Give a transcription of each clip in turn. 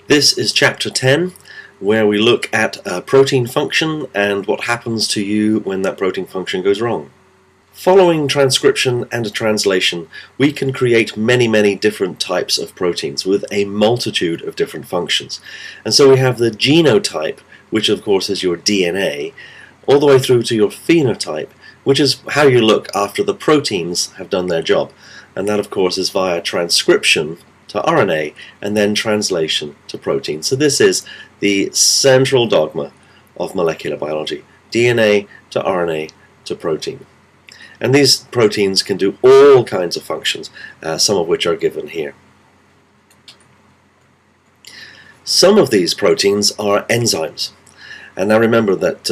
This is chapter 10, where we look at a protein function and what happens to you when that protein function goes wrong. Following transcription and translation, we can create many different types of proteins with a multitude of different functions. And so we have the genotype, which of course is your DNA, all the way through to your phenotype, which is how you look after the proteins have done their job. And that of course is via transcription to RNA and then translation to protein. So this is the central dogma of molecular biology: DNA to RNA to protein. And these proteins can do all kinds of functions, some of which are given here. Some of these proteins are enzymes. And now remember that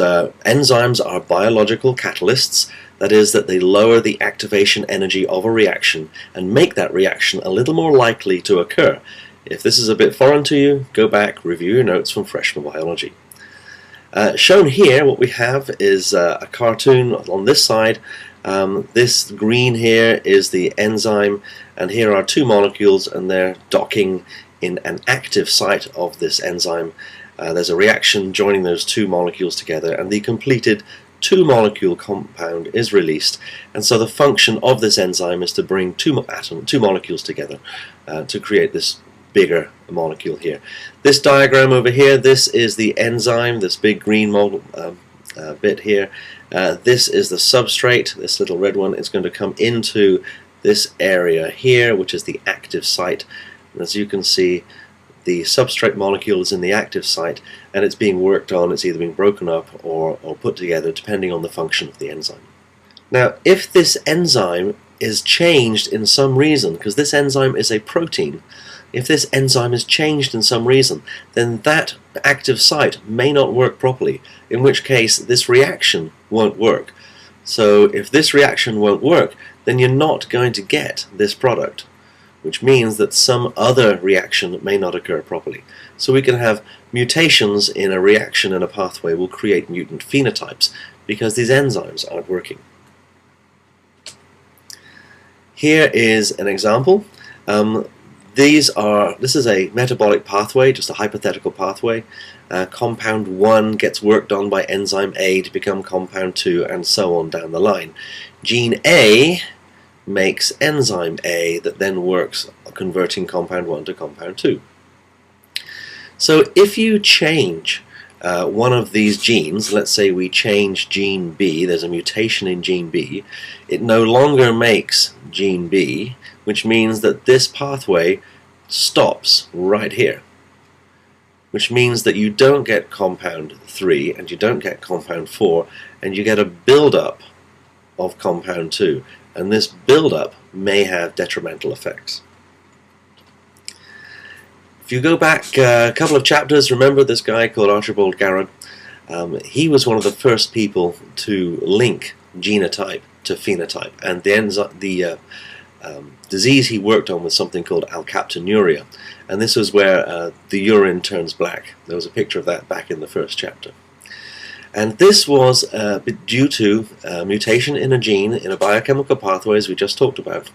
enzymes are biological catalysts. That is, that they lower the activation energy of a reaction and make that reaction a little more likely to occur. If this is a bit foreign to you, go back, review your notes from freshman biology. Shown here, what we have is a cartoon on this side. This green here is the enzyme, and here are two molecules, and they're docking in an active site of this enzyme. There's a reaction joining those two molecules together, and the completed two-molecule compound is released. And so the function of this enzyme is to bring two molecules together to create this bigger molecule here. This diagram over here, this is the enzyme, this big green bit here. This is the substrate. This little red one is going to come into this area here, which is the active site. And as you can see, the substrate molecule is in the active site, and it's being worked on. It's either being broken up or put together, depending on the function of the enzyme. Now, if this enzyme is changed in some reason, because this enzyme is a protein, if this enzyme is changed in some reason, then that active site may not work properly, in which case this reaction won't work. So if this reaction won't work, then you're not going to get this product, which means that some other reaction may not occur properly. So we can have mutations in a reaction in a pathway will create mutant phenotypes because these enzymes aren't working. Here is an example. This is a metabolic pathway, just a hypothetical pathway. Compound 1 gets worked on by enzyme A to become compound 2, and so on down the line. Gene A makes enzyme A that then works converting compound 1 to compound 2. So if you change one of these genes, let's say we change gene B, there's a mutation in gene B, it no longer makes gene B, which means that this pathway stops right here, which means that you don't get compound 3 and you don't get compound 4, and you get a build-up of compound 2, and this build-up may have detrimental effects. If you go back a couple of chapters, remember this guy called Archibald Garrod. He was one of the first people to link genotype to phenotype, and the disease he worked on was something called alkaptonuria, and this was where the urine turns black. There was a picture of that back in the first chapter. And this was due to mutation in a gene in a biochemical pathway, as we just talked about,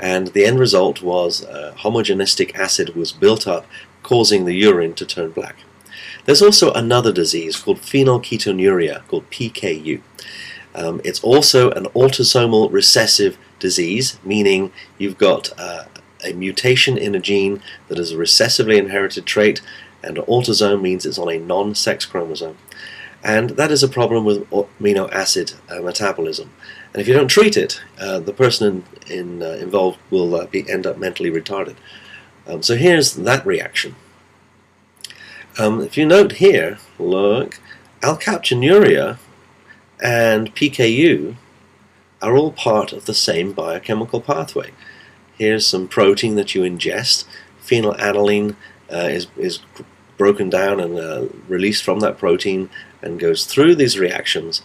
and the end result was homogenistic acid was built up, causing the urine to turn black. There's also another disease called phenylketonuria, called PKU. It's also an autosomal recessive disease, meaning you've got a mutation in a gene that is a recessively inherited trait, and an autosome means it's on a non-sex chromosome. And that is a problem with amino acid metabolism. And if you don't treat it, the person involved will end up mentally retarded. So here's that reaction. If you note here, look, alkaptonuria and PKU are all part of the same biochemical pathway. Here's some protein that you ingest. Phenylalanine is broken down and released from that protein and goes through these reactions.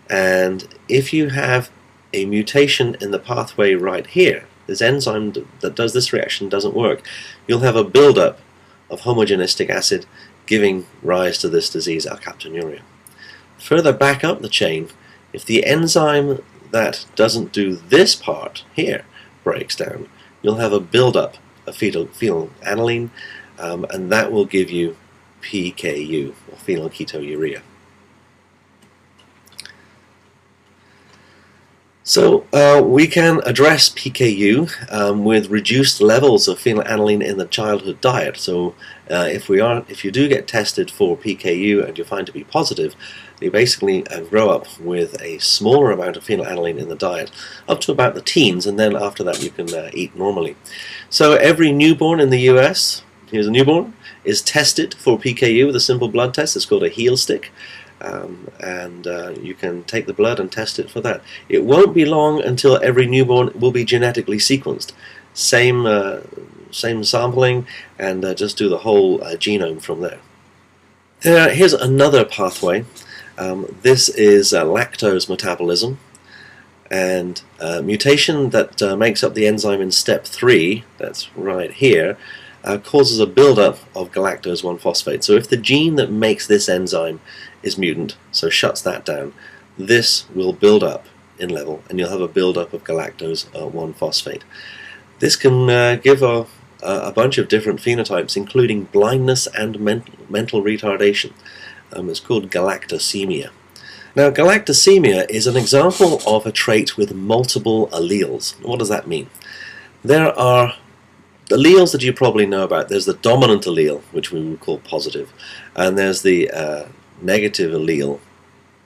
And if you have a mutation in the pathway right here, this enzyme that does this reaction doesn't work, you'll have a buildup of homogenistic acid giving rise to this disease, alkaptonuria. Further back up the chain, if the enzyme that doesn't do this part here breaks down, you'll have a buildup of phenylalanine, and that will give you PKU, or phenylketonuria. So we can address PKU with reduced levels of phenylalanine in the childhood diet. So if you do get tested for PKU and you find to be positive, you basically grow up with a smaller amount of phenylalanine in the diet, up to about the teens, and then after that you can eat normally. So every newborn in the US, here's a newborn, is tested for PKU with a simple blood test. It's called a heel stick. You can take the blood and test it for that. It won't be long until every newborn will be genetically sequenced. Same sampling, and just do the whole genome from there. Here's another pathway. This is lactose metabolism, and mutation that makes up the enzyme in step 3, that's right here, causes a buildup of galactose 1-phosphate. So if the gene that makes this enzyme is mutant, so shuts that down, this will build up in level, and you'll have a buildup of galactose 1-phosphate. This can give a bunch of different phenotypes, including blindness and mental retardation. It's called galactosemia. Now, galactosemia is an example of a trait with multiple alleles. What does that mean? There are alleles that you probably know about. There's the dominant allele, which we would call positive, and there's the negative allele,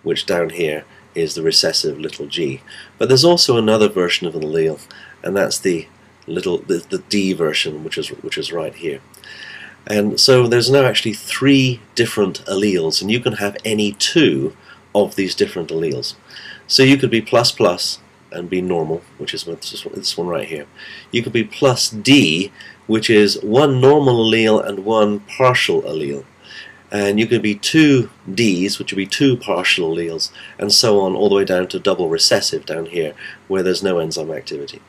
which down here is the recessive little g. But there's also another version of an allele, and that's the D version, which is right here. And so there's now actually 3 different alleles, and you can have any 2 of these different alleles. So you could be plus plus and be normal, which is this one right here. You could be plus D, which is 1 normal allele and 1 partial allele. And you could be 2 Ds, which would be 2 partial alleles, and so on, all the way down to double recessive down here, where there's no enzyme activity.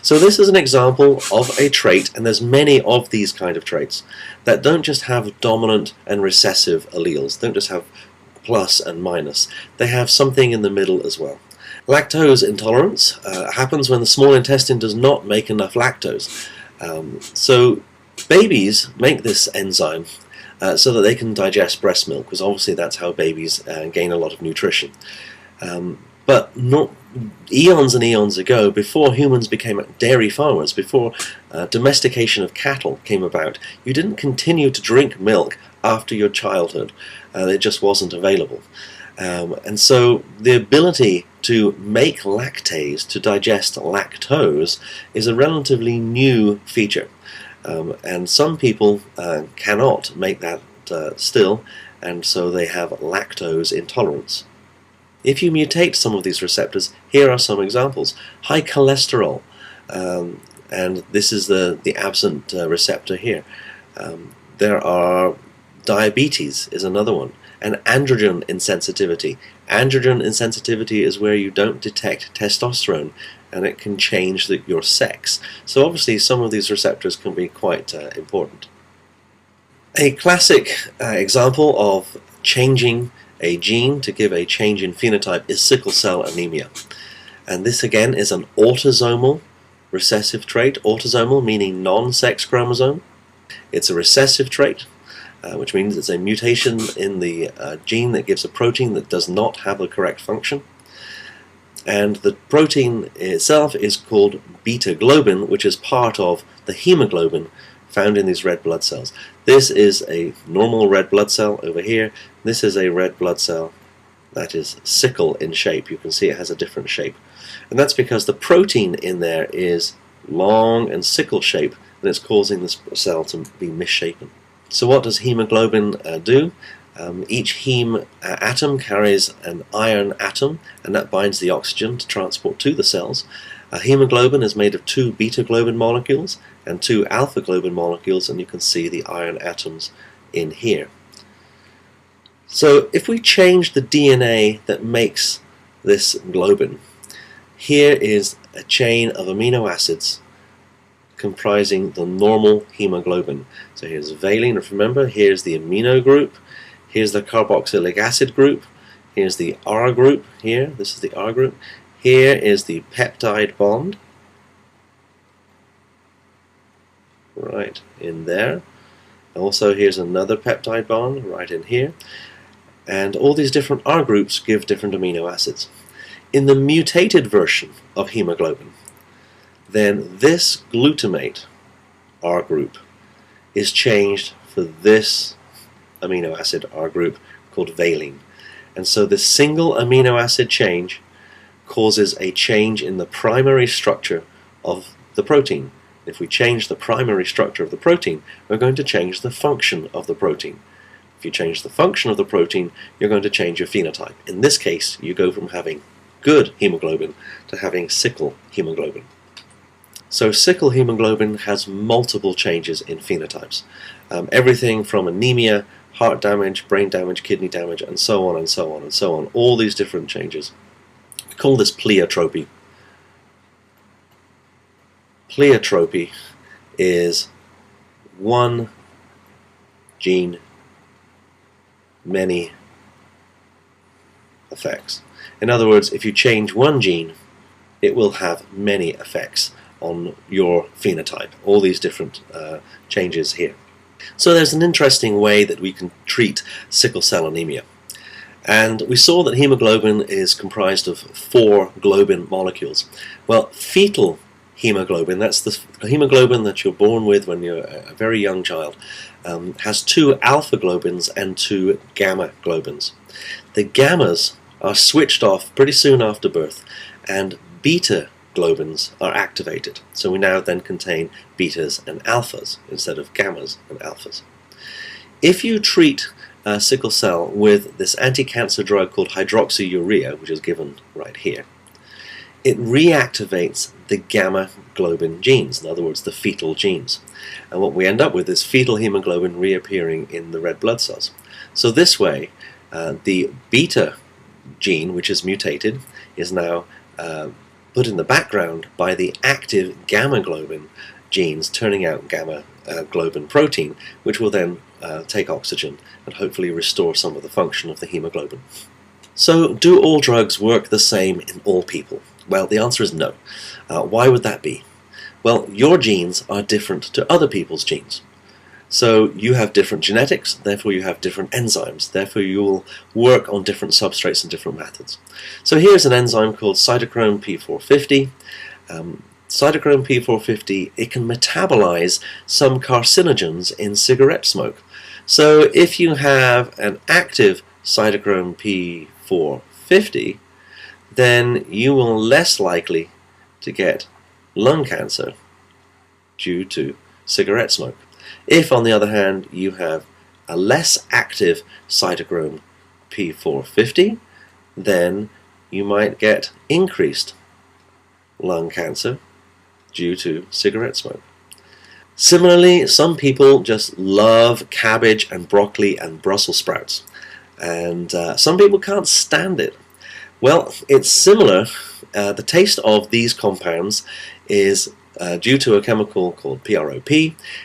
So this is an example of a trait, and there's many of these kind of traits that don't just have dominant and recessive alleles, don't just have plus and minus, they have something in the middle as well. Lactose intolerance happens when the small intestine does not make enough lactose. So babies make this enzyme so that they can digest breast milk, because obviously that's how babies gain a lot of nutrition. But not eons and eons ago, before humans became dairy farmers, before domestication of cattle came about, you didn't continue to drink milk after your childhood. It just wasn't available. And so the ability to make lactase, to digest lactose, is a relatively new feature. And some people cannot make that still, and so they have lactose intolerance. If you mutate some of these receptors, here are some examples. High cholesterol, and this is the absent receptor here. There are diabetes is another one, and androgen insensitivity. Androgen insensitivity is where you don't detect testosterone, and it can change your sex. So obviously some of these receptors can be quite important. A classic example of changing a gene to give a change in phenotype is sickle cell anemia. And this again is an autosomal recessive trait. Autosomal meaning non-sex chromosome. It's a recessive trait, which means it's a mutation in the gene that gives a protein that does not have the correct function. And the protein itself is called beta globin, which is part of the hemoglobin found in these red blood cells. This is a normal red blood cell over here. This is a red blood cell that is sickle in shape. You can see it has a different shape. And that's because the protein in there is long and sickle shape, and it's causing this cell to be misshapen. So what does hemoglobin do? Each heme atom carries an iron atom, and that binds the oxygen to transport to the cells. Hemoglobin is made of 2 beta globin molecules and 2 alpha globin molecules, and you can see the iron atoms in here. So if we change the DNA that makes this globin, here is a chain of amino acids comprising the normal hemoglobin. So here's valine, if remember, here's the amino group, here's the carboxylic acid group, here's the R group here, this is the R group, here is the peptide bond, right in there, Also, here's another peptide bond right in here. And all these different R groups give different amino acids. In the mutated version of hemoglobin, then this glutamate R group is changed for this amino acid R group called valine. And so this single amino acid change causes a change in the primary structure of the protein. If we change the primary structure of the protein, we're going to change the function of the protein. If you change the function of the protein, you're going to change your phenotype. In this case, you go from having good hemoglobin to having sickle hemoglobin. So sickle hemoglobin has multiple changes in phenotypes. Everything from anemia, heart damage, brain damage, kidney damage, and so on and so on and so on. All these different changes. We call this pleiotropy. Pleiotropy is one gene, many effects. In other words, if you change one gene, it will have many effects on your phenotype. All these different changes here. So there's an interesting way that we can treat sickle cell anemia. And we saw that hemoglobin is comprised of 4 globin molecules. Well, fetal hemoglobin, that's the hemoglobin that you're born with when you're a very young child, has 2 alpha globins and 2 gamma globins. The gammas are switched off pretty soon after birth, and beta globins are activated. So we now then contain betas and alphas instead of gammas and alphas. If you treat sickle cell with this anti-cancer drug called hydroxyurea, which is given right here, it reactivates the gamma globin genes, in other words the fetal genes. And what we end up with is fetal hemoglobin reappearing in the red blood cells. So this way the beta gene, which is mutated, is now put in the background by the active gamma globin genes turning out gamma globin protein, which will then take oxygen and hopefully restore some of the function of the hemoglobin. So do all drugs work the same in all people? Well, the answer is no. Why would that be? Well, your genes are different to other people's genes. So you have different genetics, therefore you have different enzymes, therefore you will work on different substrates and different methods. So here's an enzyme called cytochrome P450. Cytochrome P450, it can metabolize some carcinogens in cigarette smoke. So if you have an active cytochrome P450, then you will less likely to get lung cancer due to cigarette smoke. If, on the other hand, you have a less active cytochrome P450, then you might get increased lung cancer due to cigarette smoke. Similarly, some people just love cabbage and broccoli and Brussels sprouts, and some people can't stand it. Well, it's similar. The taste of these compounds is due to a chemical called PROP,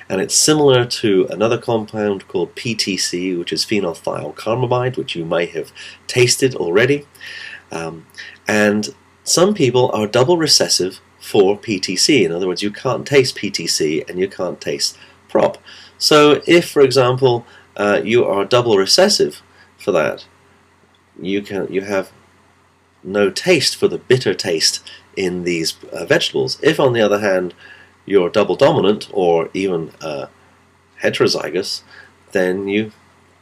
and it's similar to another compound called PTC, which is phenolthiocarmamide, which you may have tasted already. And some people are double recessive for PTC. In other words, you can't taste PTC and you can't taste PROP. So if, for example, you are double recessive for that, you have no taste for the bitter taste in these vegetables. If, on the other hand, you're double dominant or even heterozygous, then you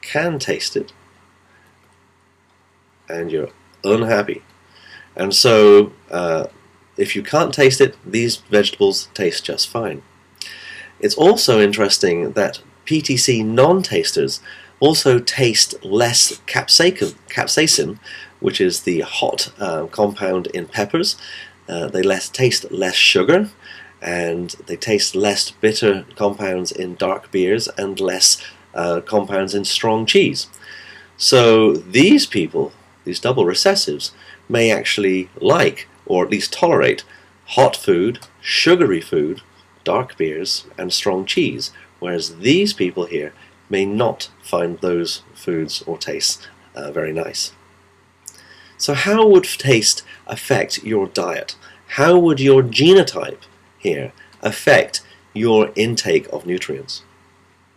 can taste it and you're unhappy. And so if you can't taste it, these vegetables taste just fine. It's also interesting that PTC non-tasters also taste less capsaicin, which is the hot compound in peppers. They taste less sugar, and they taste less bitter compounds in dark beers and less compounds in strong cheese. So these people, these double recessives, may actually like, or at least tolerate, hot food, sugary food, dark beers, and strong cheese, whereas these people here may not find those foods or tastes very nice. So how would taste affect your diet? How would your genotype here affect your intake of nutrients?